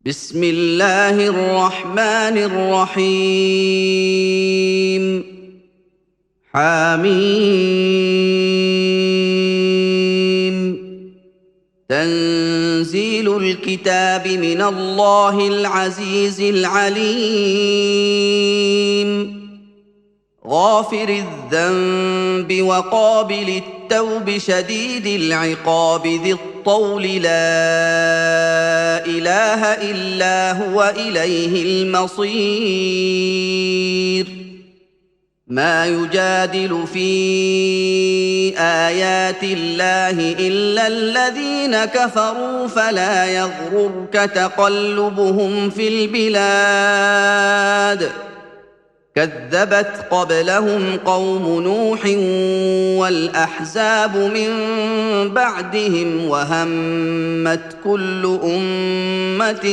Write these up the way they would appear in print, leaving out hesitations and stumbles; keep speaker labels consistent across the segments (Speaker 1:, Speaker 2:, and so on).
Speaker 1: بسم الله الرحمن الرحيم. حميم. تنزيل الكتاب من الله العزيز العليم. غافر الذنب وقابل التوب شديد العقاب ذي الطول لا إله إلا هو إليه المصير. ما يجادل في آيات الله إلا الذين كفروا فلا يغررك تقلبهم في البلاد. كذبت قبلهم قوم نوح والأحزاب من بعدهم وهمت كل أمة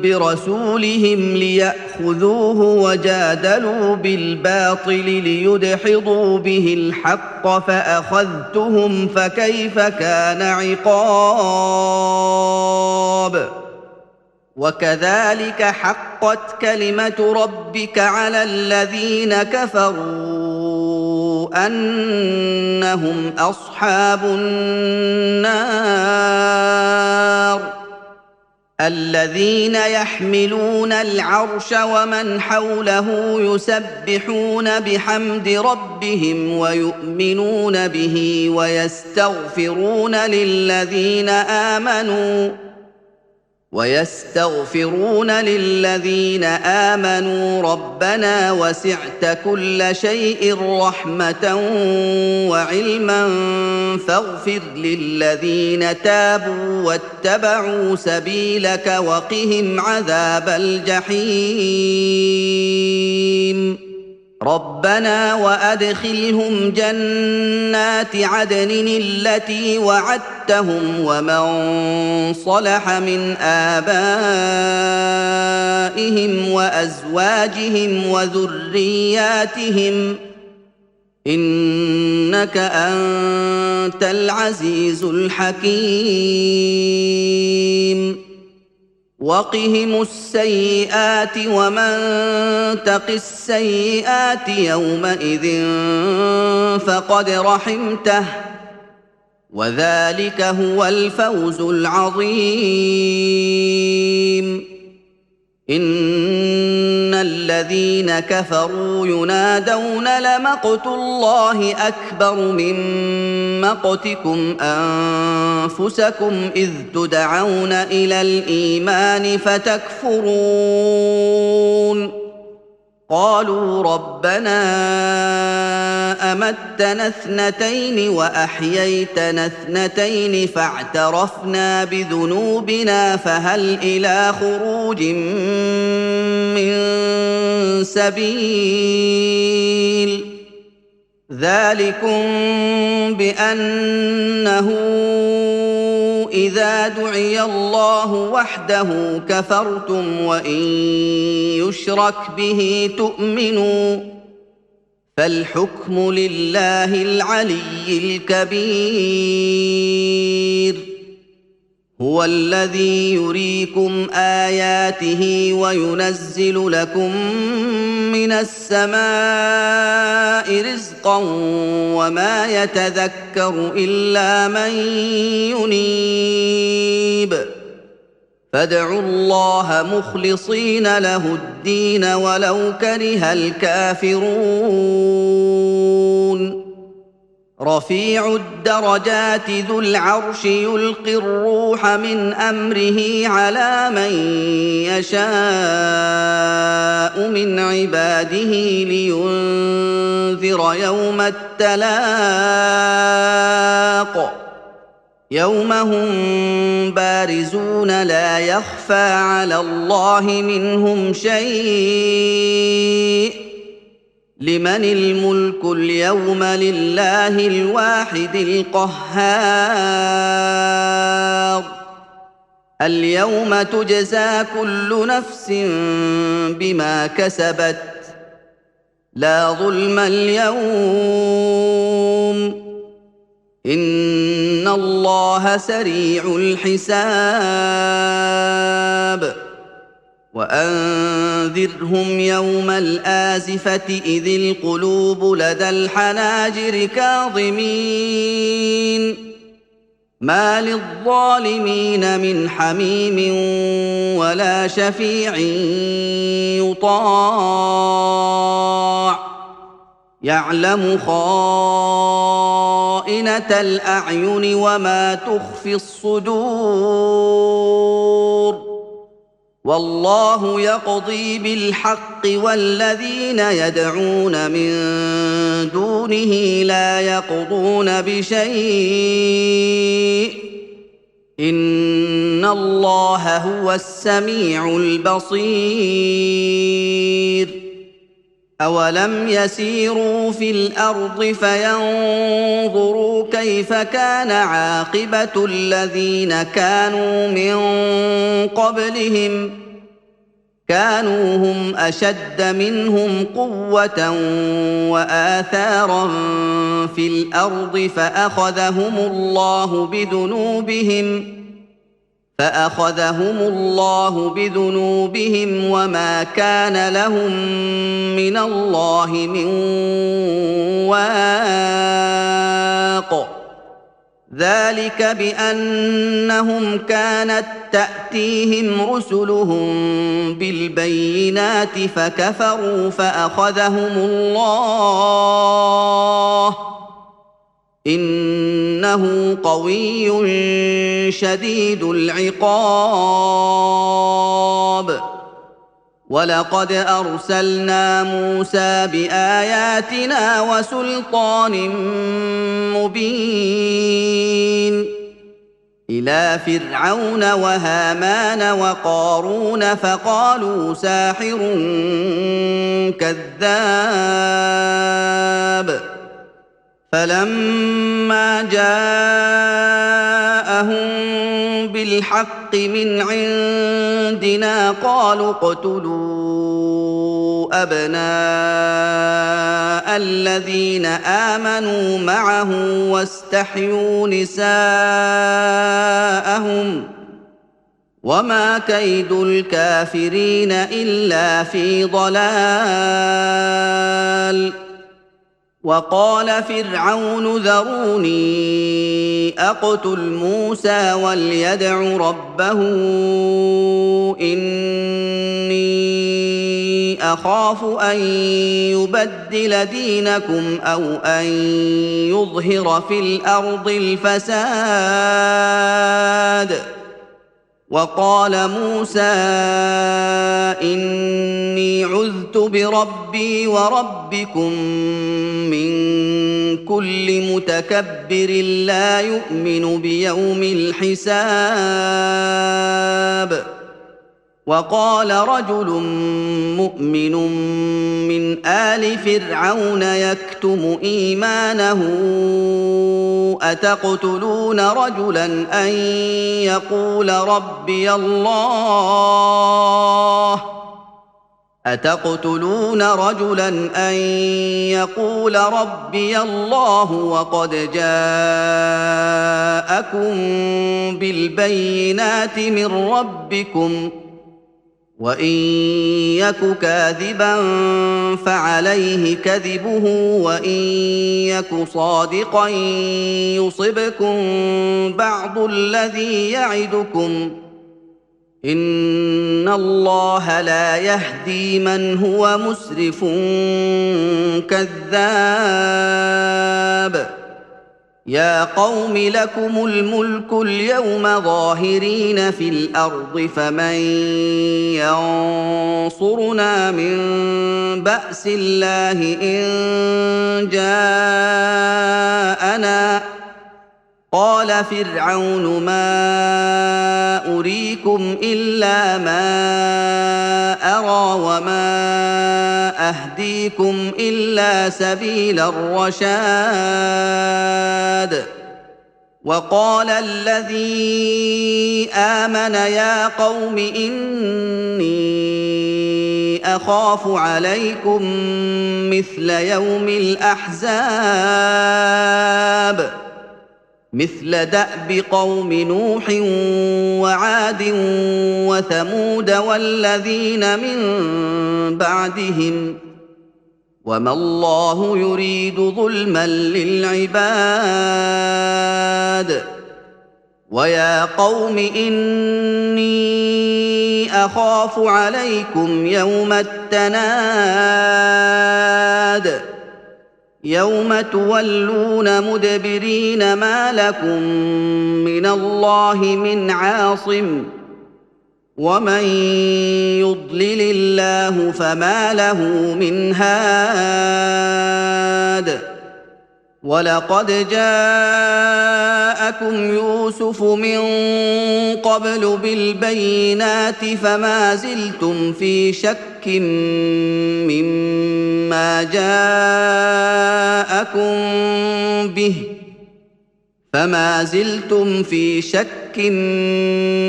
Speaker 1: برسولهم ليأخذوه وجادلوا بالباطل ليدحضوا به الحق فأخذتهم فكيف كان عقاب. وكذلك حقت كلمة ربك على الذين كفروا أنهم أصحاب النار. الذين يحملون العرش ومن حوله يسبحون بحمد ربهم ويؤمنون به ويستغفرون للذين آمنوا ربنا وسعت كل شيء رحمة وعلما فاغفر للذين تابوا واتبعوا سبيلك وقهم عذاب الجحيم. ربنا وأدخلهم جنات عدن التي وعدتهم ومن صلح من آبائهم وأزواجهم وذرياتهم إنك أنت العزيز الحكيم. وقهم السيئات ومن تق السيئات يومئذ فقد رحمته وذلك هو الفوز العظيم. إن الذين كفروا ينادون لمقت الله أكبر من مقتكم أنفسكم إذ تدعون إلى الإيمان فتكفرون. قالوا ربنا أمتنا اثنتين وأحييتنا اثنتين فاعترفنا بذنوبنا فهل إلى خروج من سبيل. ذلكم بأنه إذا دعي الله وحده كفرتم وإن يشرك به تؤمنوا فالحكم لله العلي الكبير. هو الذي يريكم آياته وينزل لكم من السماء رزقا وما يتذكر إلا من ينيب. فادعوا الله مخلصين له الدين ولو كره الكافرون. رفيع الدرجات ذو العرش يلقي الروح من أمره على من يشاء من عباده لينذر يوم التلاق. يوم هم بارزون لا يخفى على الله منهم شيء. لمن الملك اليوم لله الواحد القهار. اليوم تجزى كل نفس بما كسبت لا ظلم اليوم إن الله سريع الحساب وأنذرهم يوم الآزفة إذ القلوب لدى الحناجر كاظمين ما للظالمين من حميم ولا شفيع يطاع يعلم خائنة الأعين وما تخفي الصدور والله يقضي بالحق والذين يدعون من دونه لا يقضون بشيء إن الله هو السميع البصير أولم يسيروا في الأرض فينظروا كيف كان عاقبة الذين كانوا من قبلهم كانوا هم أشد منهم قوة وآثارا في الأرض فأخذهم الله بذنوبهم وما كان لهم من الله من واق ذلك بأنهم كانت تأتيهم رسلهم بالبينات فكفروا فأخذهم الله إنه قوي شديد العقاب ولقد أرسلنا موسى بآياتنا وسلطان مبين إلى فرعون وهامان وقارون فقالوا ساحر كذاب فلما جاءهم بالحق من عندنا قالوا اقتلوا أبناء الذين آمنوا معه واستحيوا نساءهم وما كيد الكافرين إلا في ضلال وقال فرعون ذروني أقتل موسى وليدع ربه إني أخاف أن يبدل دينكم أو أن يظهر في الأرض الفساد وقال موسى إني عذت بربي وربكم من كل متكبر لا يؤمن بيوم الحساب وقال رجل مؤمن من آل فرعون يكتم إيمانه أتقتلون رجلا أن يقول ربي الله وقد جاءكم بالبينات من ربكم وإن يك كاذبا فعليه كذبه وإن يك صادقا يصبكم بعض الذي يعدكم إن الله لا يهدي من هو مسرف كذاب يا قوم لكم الملك اليوم ظاهرين في الأرض فمن ينصرنا من بأس الله إن جاءنا قال فرعون ما أريكم إلا ما أرى وما أهديكم إلا سبيل الرشاد وقال الذي آمن يا قوم إني أخاف عليكم مثل يوم الأحزاب مثل دأب قوم نوح وعاد وثمود والذين من بعدهم وما الله يريد ظلما للعباد ويا قوم إني أخاف عليكم يوم التناد يوم تولون مدبرين ما لكم من الله من عاصم ومن يضلل الله فما له من هاد ولقد جاءكم يوسف من قبل بالبينات فما زلتم في شك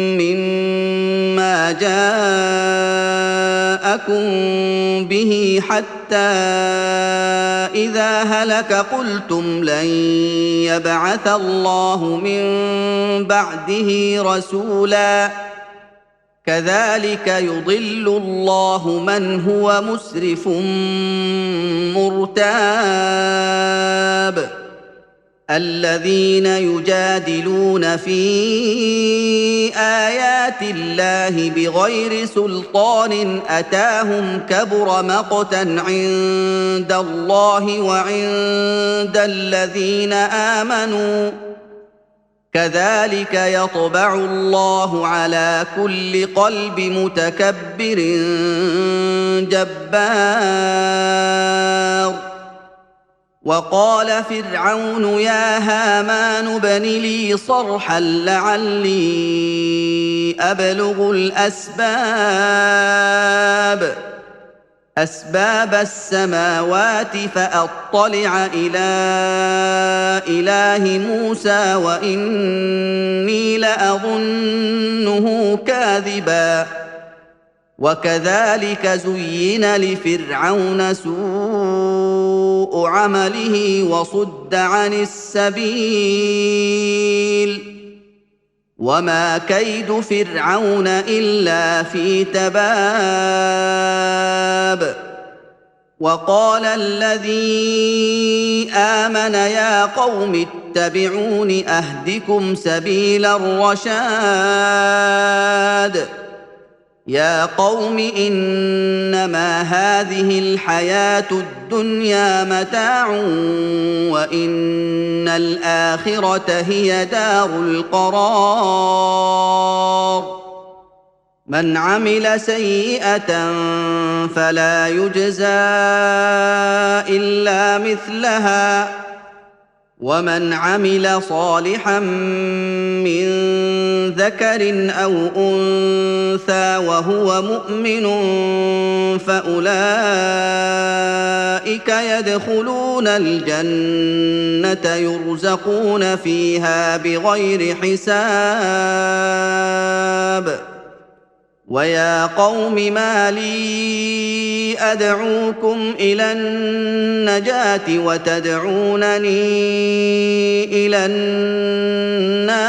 Speaker 1: مما جاءكم به حتى إذا هلك قلتم لن يبعث الله من بعده رسولا كذلك يضل الله من هو مسرف مرتاب الذين يجادلون في آيات الله بغير سلطان أتاهم كبر مقتا عند الله وعند الذين آمنوا كذلك يطبع الله على كل قلب متكبر جبار وقال فرعون يا هامان ابن لي صرحا لعلي أبلغ أسباب السماوات فأطلع إلى إله موسى وإني لأظنه كاذبا وكذلك زين لفرعون سوء عمله وصد عن السبيل وما كيد فرعون إلا في تباب وقال الذي آمن يا قوم اتبعون أهدكم سبيل الرشاد يا قوم إنما هذه الحياة الدنيا متاع وإن الآخرة هي دار القرار من عمل سيئة فلا يجزى إلا مثلها ومن عمل صالحا من ذكر أو أنثى وهو مؤمن فأولئك يدخلون الجنة يرزقون فيها بغير حساب ويا قوم ما لي أدعوكم إلى النجاة وتدعونني إلى النار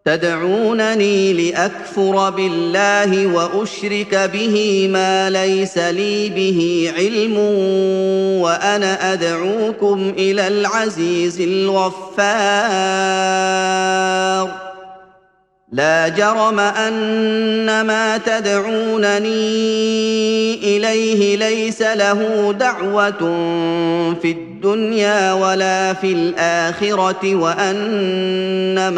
Speaker 1: تدعونني لأكفر بالله وأشرك به ما ليس لي به علم وأنا أدعوكم إلى العزيز الغفار لا جرم أن ما تدعونني إليه ليس له دعوة في الدنيا ولا في الآخرة وأن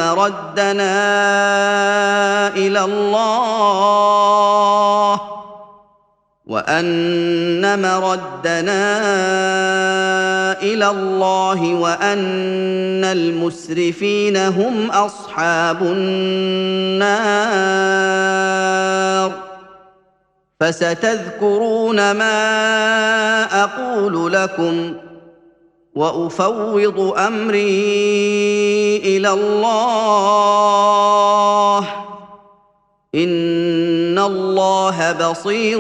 Speaker 1: مردنا إلى الله وأن المسرفين هم أصحاب النار فستذكرون ما أقول لكم وأفوض أمري إلى الله إن الله بصير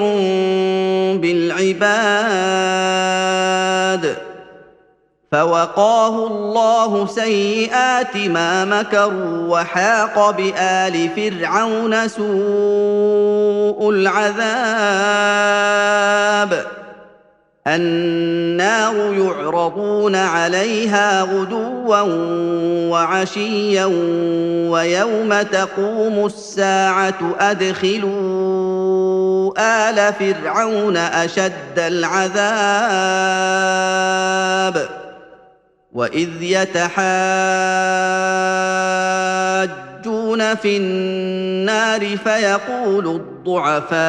Speaker 1: بالعباد فوقاه الله سيئات ما مكروا وحاق بآل فرعون سوء العذاب النار يعرضون عليها غدوا وعشيا ويوم تقوم الساعة أدخلوا آل فرعون أشد العذاب وإذ يتحاجون في النار فيقول الضعفاء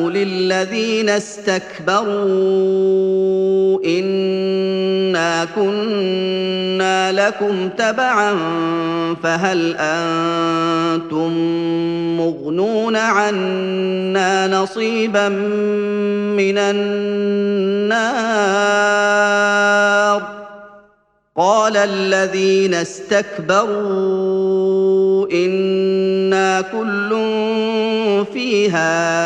Speaker 1: للذين استكبروا إنا كنا لكم تبعا فهل أنتم مغنون عنا نصيبا من النار قال الذين استكبروا إنا كل فيها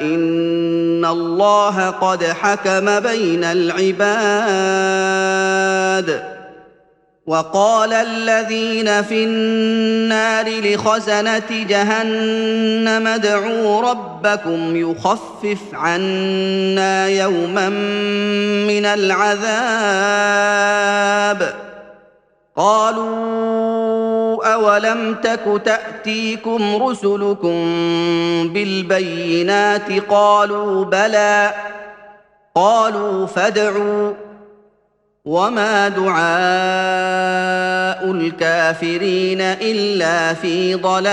Speaker 1: إن الله قد حكم بين العباد وقال الذين في النار لخزنة جهنم ادعوا ربكم يخفف عنا يوما من العذاب قالوا أولم تك تأتيكم رسلكم بالبينات قالوا بلى قالوا فادعوا وما دعاء الكافرين إلا في ضلال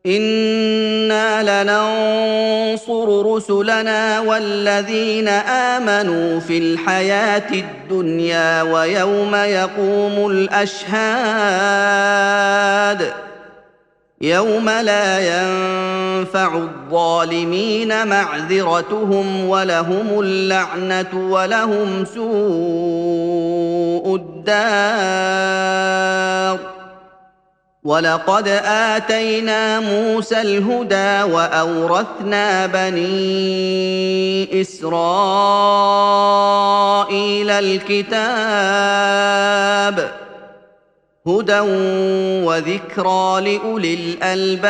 Speaker 1: إنا لننصر رسلنا والذين آمنوا في الحياة الدنيا ويوم يقوم الأشهاد يوم لا ينفع الظالمين معذرتهم ولهم اللعنة ولهم سوء الدار ولقد آتينا موسى الهدى وأورثنا بني إسرائيل الكتاب هدى وذكرى لأولي الألباب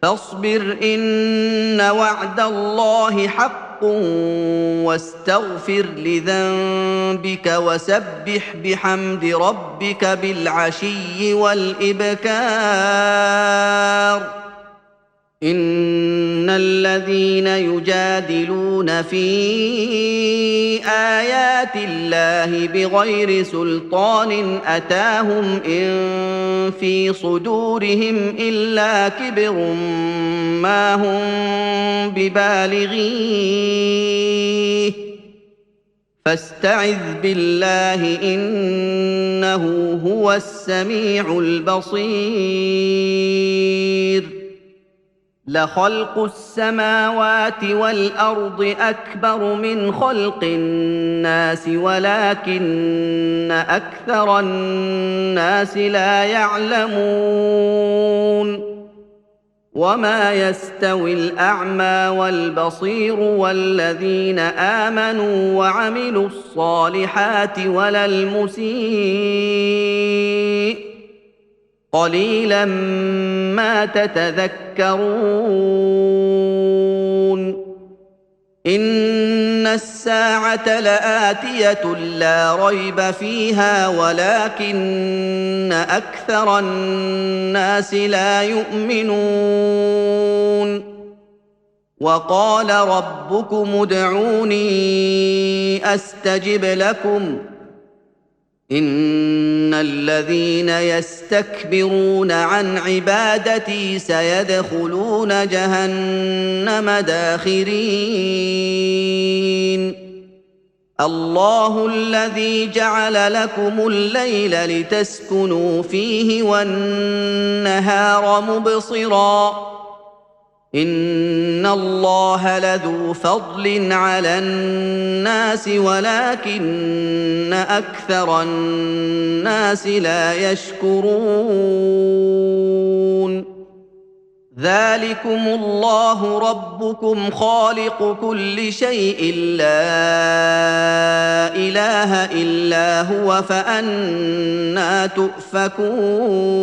Speaker 1: فاصبر إن وعد الله حق واستغفر لذنبك وسبح بحمد ربك بالعشي والإبكار إن الذين يجادلون في آيات الله بغير سلطان أتاهم إن في صدورهم إلا كبر ما هم ببالغيه فاستعذ بالله إنه هو السميع البصير لخلق السماوات والأرض أكبر من خلق الناس ولكن أكثر الناس لا يعلمون وما يستوي الأعمى والبصير والذين آمنوا وعملوا الصالحات ولا المسيء قليلا ما تتذكرون إن الساعة لآتية لا ريب فيها ولكن أكثر الناس لا يؤمنون وقال ربكم ادعوني أستجب لكم إن الذين يستكبرون عن عبادتي سيدخلون جهنم داخرين الله الذي جعل لكم الليل لتسكنوا فيه والنهار مبصرا ان الله لذو فضل على الناس ولكن اكثر الناس لا يشكرون ذلكم الله ربكم خالق كل شيء لا اله الا هو فأنى تؤفكون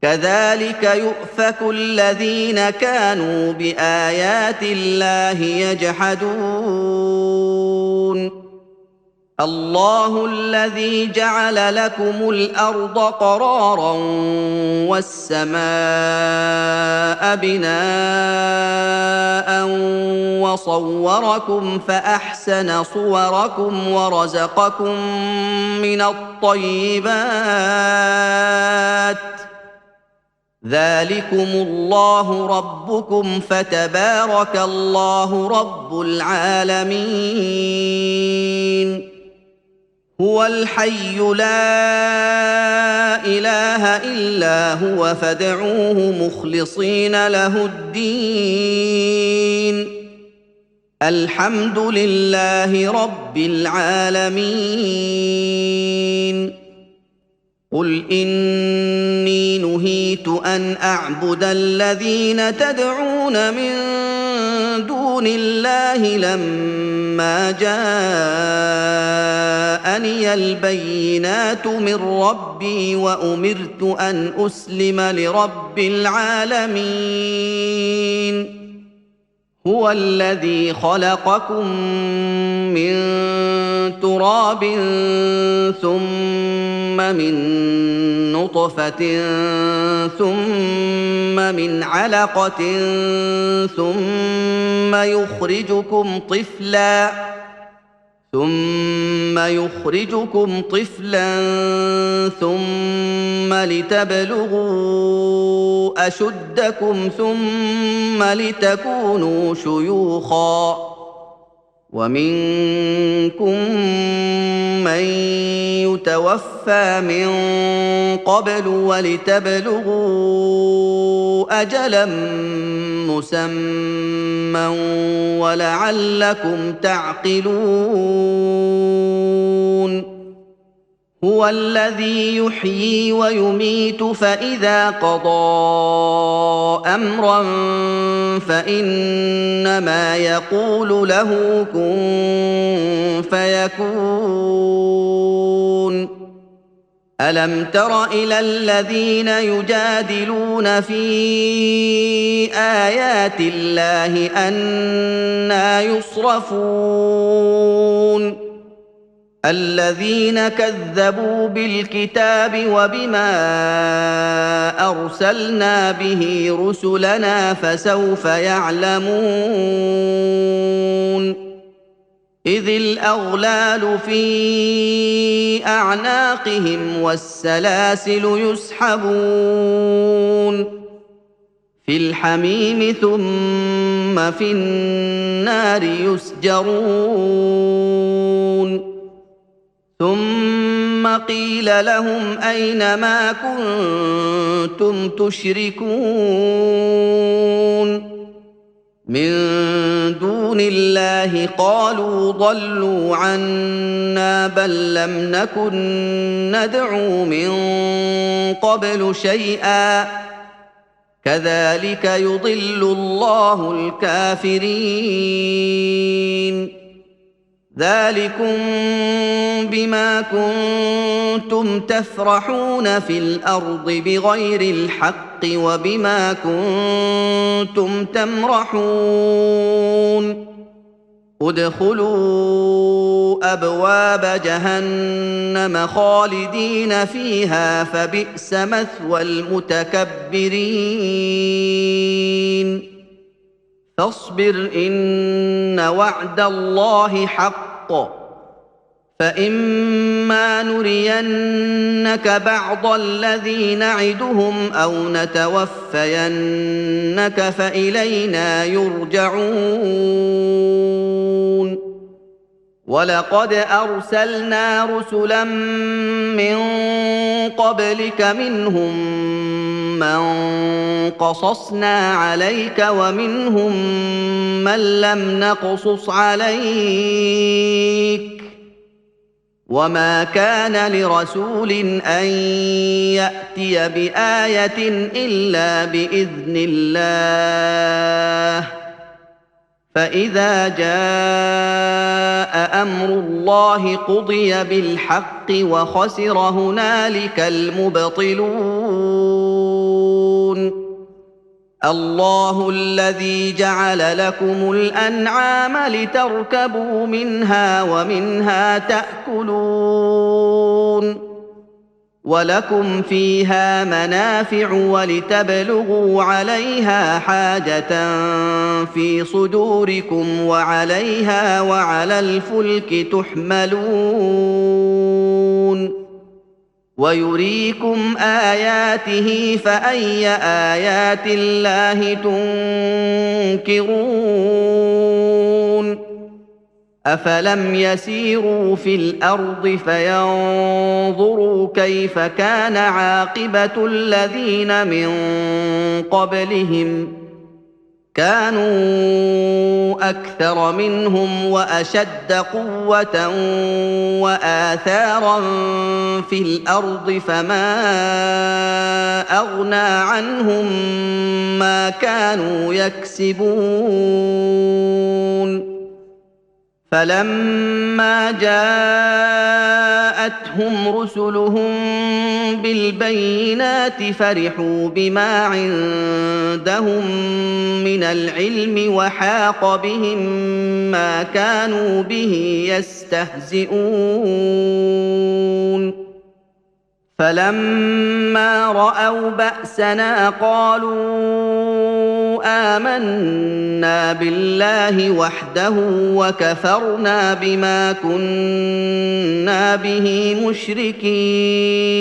Speaker 1: كذلك يؤفك الذين كانوا بايات الله يجحدون الله الذي جعل لكم الارض قرارا والسماء بناء وصوركم فاحسن صوركم ورزقكم من الطيبات ذلكم الله ربكم فتبارك الله رب العالمين هو الحي لا اله الا هو فادعوه مخلصين له الدين الحمد لله رب العالمين قل إني نهيت أن أعبد الذين تدعون من دون الله لما جاءني البينات من ربي وأمرت أن أسلم لرب العالمين هو الذي خلقكم من تراب ثم من نطفة ثم من علقة ثم يخرجكم طفلا ثم لتبلغوا أشدكم ثم لتكونوا شيوخا ومنكم من يتوفى من قبل ولتبلغوا أجلا مسمى ولعلكم تعقلون هو الذي يحيي ويميت فإذا قضى أمرا فإنما يقول له كن فيكون ألم تر إلى الذين يجادلون في آيات الله أنى يصرفون الذين كذبوا بالكتاب وبما أرسلنا به رسلنا فسوف يعلمون إذ الأغلال في أعناقهم والسلاسل يسحبون في الحميم ثم في النار يسجرون ثم قيل لهم أين ما كنتم تشركون من دون الله قالوا ضلوا عنا بل لم نكن ندعو من قبل شيئا كذلك يضل الله الكافرين ذلكم بما كنتم تفرحون في الأرض بغير الحق وبما كنتم تمرحون ادخلوا أبواب جهنم خالدين فيها فبئس مثوى المتكبرين فاصبر إن وعد الله حق فإما نرينك بعض الذي نعدهم أو نتوفينك فإلينا يرجعون ولقد أرسلنا رسلا من قبلك منهم من قصصنا عليك ومنهم من لم نقصص عليك وما كان لرسول أن يأتي بآية إلا بإذن الله فإذا جاء أمر الله قضي بالحق وخسر هنالك المبطلون الله الذي جعل لكم الأنعام لتركبوا منها ومنها تأكلون ولكم فيها منافع ولتبلغوا عليها حاجة في صدوركم وعليها وعلى الفلك تحملون ويريكم آياته فأي آيات الله تنكرون أفلم يسيروا في الأرض فينظروا كيف كان عاقبة الذين من قبلهم كانوا أكثر منهم وأشد قوة وآثارا في الأرض فما أغنى عنهم ما كانوا يكسبون فلما جاءتهم رسلهم بالبينات فرحوا بما عندهم من العلم وحاق بهم ما كانوا به يستهزئون فلما رأوا بأسنا قالوا آمنا بالله وحده وكفرنا بما كنا به مشركين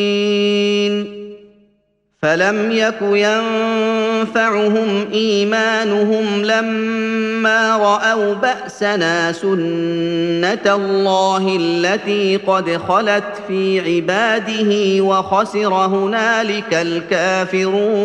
Speaker 1: فلم يك ينفعهم إيمانهم لما رأوا بأسنا سنة الله التي قد خلت في عباده وخسر هنالك الكافرون